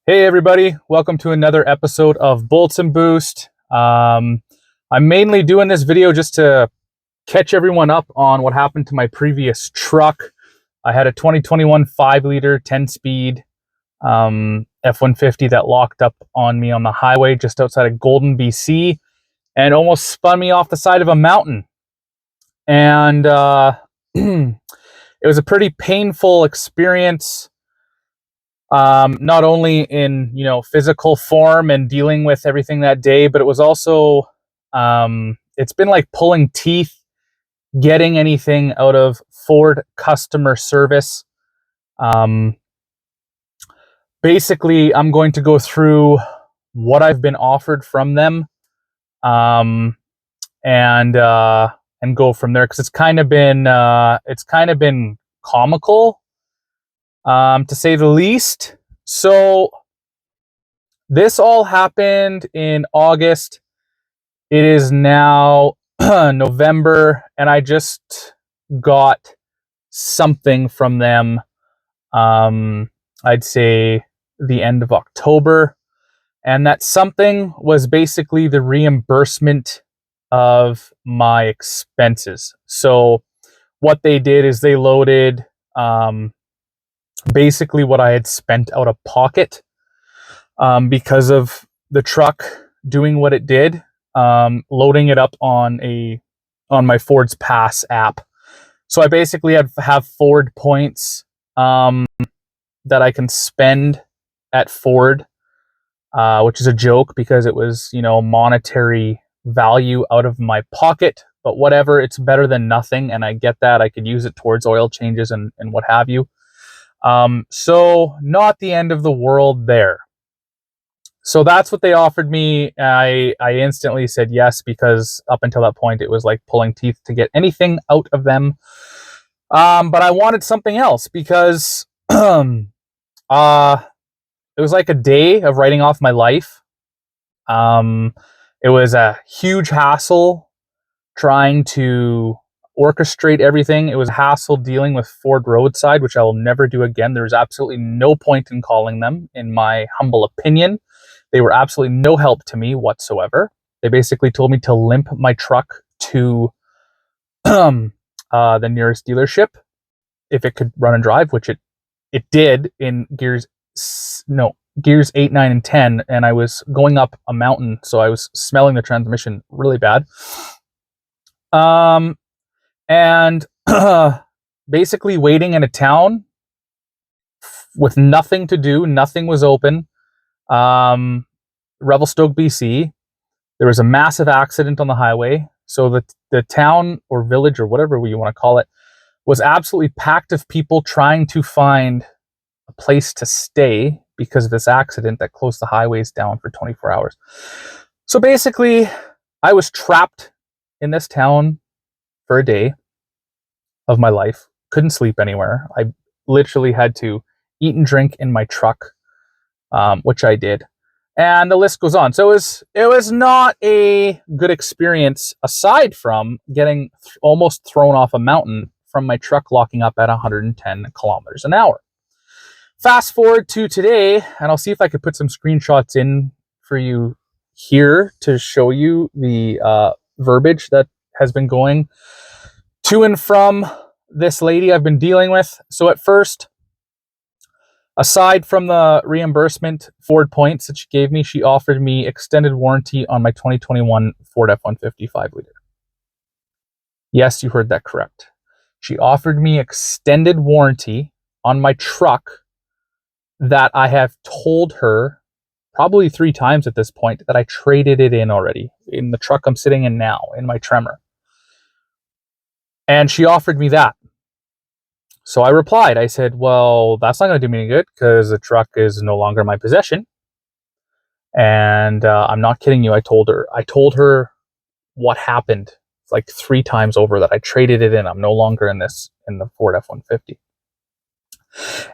Hey everybody, welcome to another episode of Bolts and Boost. I'm mainly doing this video just to catch everyone up on what happened to my previous truck. I had a 2021 5-liter 10-speed F150 that locked up on me on the highway just outside of Golden, BC, and almost spun me off the side of a mountain. And it was a pretty painful experience. Not only in physical form and dealing with everything that day, but it was also it's been like pulling teeth getting anything out of Ford customer service. Basically, I'm going to go through what I've been offered from them, and go from there, because it's kind of been comical, to say the least. So this all happened in August. It is now November, and I just got something from them. I'd say the end of October. And that something was basically the reimbursement of my expenses. So what they did is they loaded basically what I had spent out of pocket, because of the truck doing what it did, loading it up on my Ford's Pass app. So I basically have Ford points that I can spend at Ford, which is a joke because it was monetary value out of my pocket. But whatever, it's better than nothing, and I get that. I could use it towards oil changes and what have you. So not the end of the world there. So that's what they offered me. I instantly said yes, because up until that point, it was like pulling teeth to get anything out of them. But I wanted something else, because it was like a day of writing off my life. It was a huge hassle trying to orchestrate everything. It was a hassle dealing with Ford Roadside, which I will never do again. There's absolutely no point in calling them, in my humble opinion. They were absolutely no help to me whatsoever. They basically told me to limp my truck to the nearest dealership if it could run and drive, which it did in gears 8, 9, and 10, and I was going up a mountain, so I was smelling the transmission really bad. And basically waiting in a town with nothing to do, nothing was open. Revelstoke, BC. There was a massive accident on the highway. So the town or village or whatever you want to call it was absolutely packed of people trying to find a place to stay because of this accident that closed the highways down for 24 hours. So basically, I was trapped in this town for a day of my life. Couldn't sleep anywhere. I literally had to eat and drink in my truck, which I did. And the list goes on. So it was not a good experience, aside from getting almost thrown off a mountain from my truck locking up at 110 kilometers an hour. Fast forward to today, and I'll see if I could put some screenshots in for you here to show you the verbiage that has been going to and from this lady I've been dealing with. So at first, aside from the reimbursement Ford points that she gave me, she offered me extended warranty on my 2021 Ford F-150 5-liter. Yes, you heard that correct. She offered me extended warranty on my truck that I have told her probably 3 times at this point that I traded it in already, in the truck I'm sitting in now, in my Tremor. And she offered me that. So I replied, I said, well, that's not going to do me any good, because the truck is no longer in my possession. And I'm not kidding you. I told her what happened like 3 times over, that I traded it in. I'm no longer in the Ford F-150.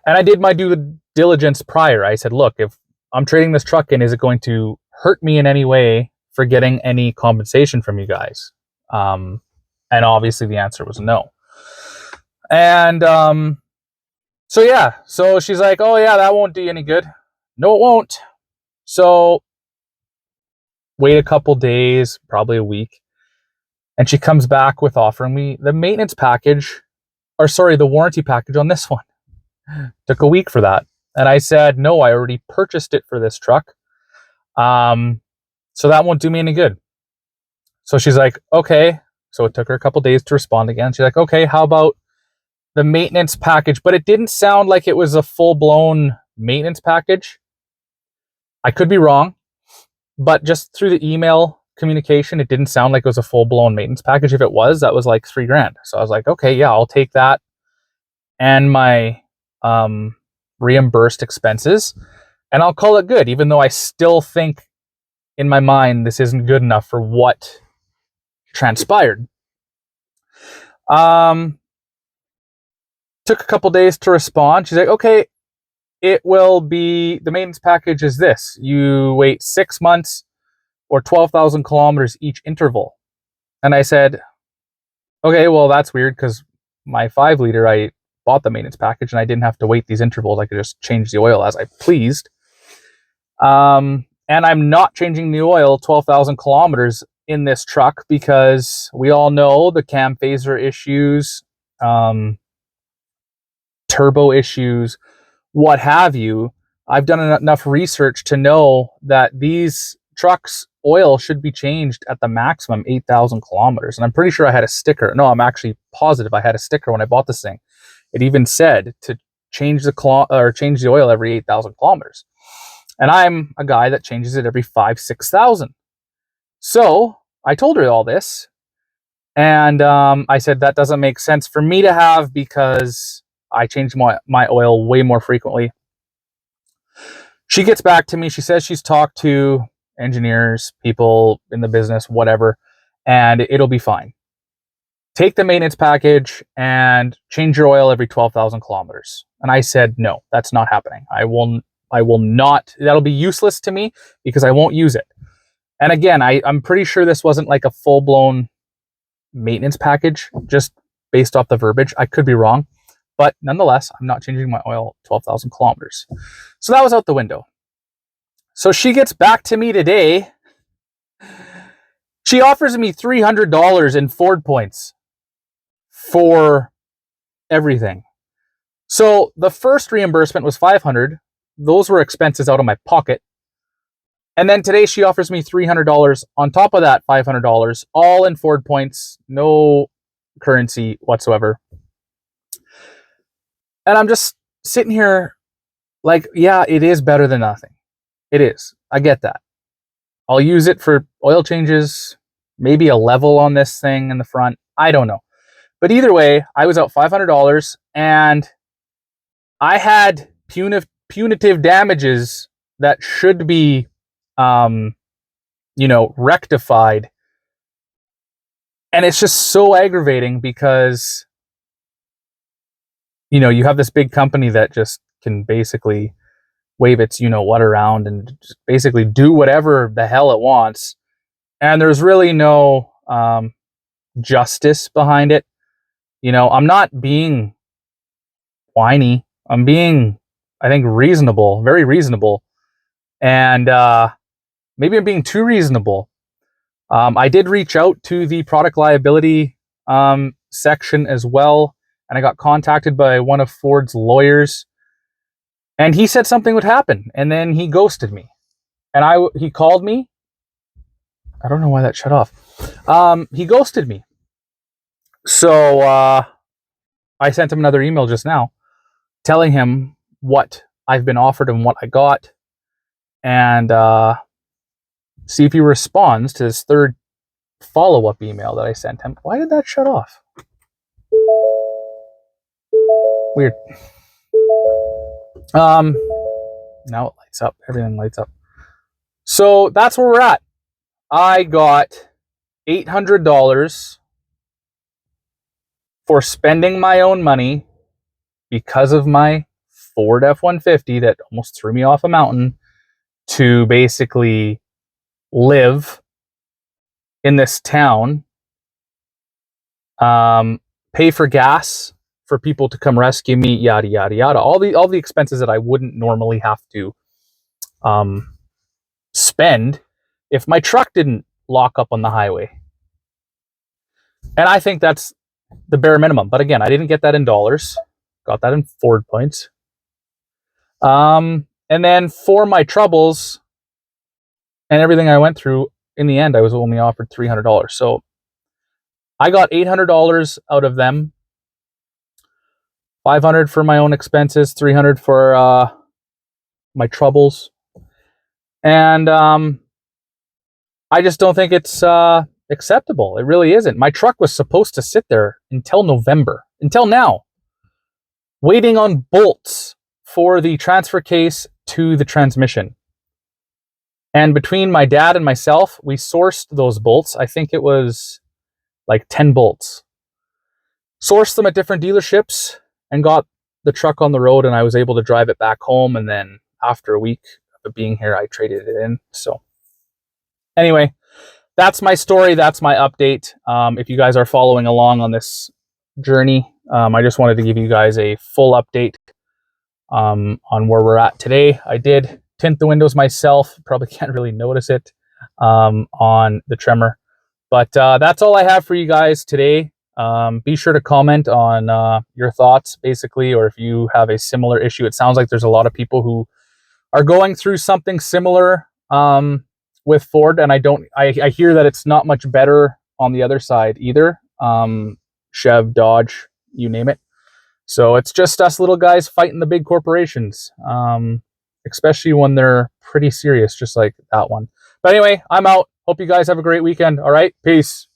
And I did my due diligence prior. I said, look, if I'm trading this truck in, is it going to hurt me in any way for getting any compensation from you guys? And obviously the answer was no. And so she's like, oh yeah, that won't do you any good. no, it won't. So wait a couple days, probably a week, and she comes back with offering me the maintenance package, or sorry, the warranty package on this one. Took a week for that. And I said, no, I already purchased it for this truck. So that won't do me any good. So she's like, okay. So it took her a couple days to respond again. She's like, okay, how about the maintenance package? But it didn't sound like it was a full-blown maintenance package. I could be wrong, but just through the email communication, it didn't sound like it was a full-blown maintenance package. If it was, that was like $3,000. So I was like, okay, yeah, I'll take that and my reimbursed expenses, and I'll call it good, even though I still think in my mind this isn't good enough for what transpired. Took a couple days to respond. She's like, okay, it will be, the maintenance package is this. You wait 6 months or 12,000 kilometers each interval. And I said, okay, well, that's weird because my 5-liter, I bought the maintenance package and I didn't have to wait these intervals. I could just change the oil as I pleased. And I'm not changing the oil 12,000 kilometers in this truck because we all know the cam phaser issues, turbo issues, what have you. I've done enough research to know that these trucks' oil should be changed at the maximum 8,000 kilometers. And I'm pretty sure I had a sticker. No, I'm actually positive I had a sticker when I bought this thing. It even said to change the oil every 8,000 kilometers. And I'm a guy that changes it every 5,000-6,000. So I told her all this. And I said, that doesn't make sense for me to have because I change my oil way more frequently. She gets back to me. She says she's talked to engineers, people in the business, whatever, and it'll be fine. Take the maintenance package and change your oil every 12,000 kilometers. And I said, no, that's not happening. I will not. That'll be useless to me because I won't use it. And again, I'm pretty sure this wasn't like a full-blown maintenance package, just based off the verbiage. I could be wrong. But nonetheless, I'm not changing my oil 12,000 kilometers. So that was out the window. So she gets back to me today. She offers me $300 in Ford points for everything. So the first reimbursement was $500. Those were expenses out of my pocket. And then today she offers me $300 on top of that $500, all in Ford points, no currency whatsoever. And I'm just sitting here like, yeah, it is better than nothing. It is. I get that. I'll use it for oil changes, maybe a level on this thing in the front. I don't know. But either way, I was out $500 and I had punitive damages that should be, rectified. And it's just so aggravating because, you have this big company that just can basically wave its what around and just basically do whatever the hell it wants. And there's really no justice behind it. I'm not being whiny. I'm being, I think, reasonable, very reasonable. And maybe I'm being too reasonable. I did reach out to the product liability section as well. And I got contacted by one of Ford's lawyers. And he said something would happen. And then he ghosted me. And he called me. I don't know why that shut off. He ghosted me. So I sent him another email just now telling him what I've been offered and what I got. And see if he responds to his third follow-up email that I sent him. Why did that shut off? Weird. Now it lights up. Everything lights up. So that's where we're at. I got $800 for spending my own money because of my Ford F-150 that almost threw me off a mountain to basically live in this town, pay for gas for people to come rescue me, yada yada yada. All the expenses that I wouldn't normally have to spend if my truck didn't lock up on the highway. And I think that's the bare minimum. But again, I didn't get that in dollars. Got that in Ford points. And then for my troubles and everything I went through, in the end, I was only offered $300. So I got $800 out of them. $500 for my own expenses, $300 for my troubles. And I just don't think it's acceptable. It really isn't. My truck was supposed to sit there until November, until now, waiting on bolts for the transfer case to the transmission. And between my dad and myself, we sourced those bolts. I think it was like 10 bolts. Sourced them at different dealerships and got the truck on the road, and I was able to drive it back home. And then after a week of being here, I traded it in. So anyway, that's my story. That's my update. If you guys are following along on this journey, I just wanted to give you guys a full update on where we're at today. I did tint the windows myself. Probably can't really notice it on the Tremor. But that's all I have for you guys today. Be sure to comment on your thoughts, basically, or if you have a similar issue. It sounds like there's a lot of people who are going through something similar with Ford, and I hear that it's not much better on the other side either. Chev, Dodge, you name it. So it's just us little guys fighting the big corporations, especially when they're pretty serious, just like that one. But anyway, I'm out. Hope you guys have a great weekend. All right, peace.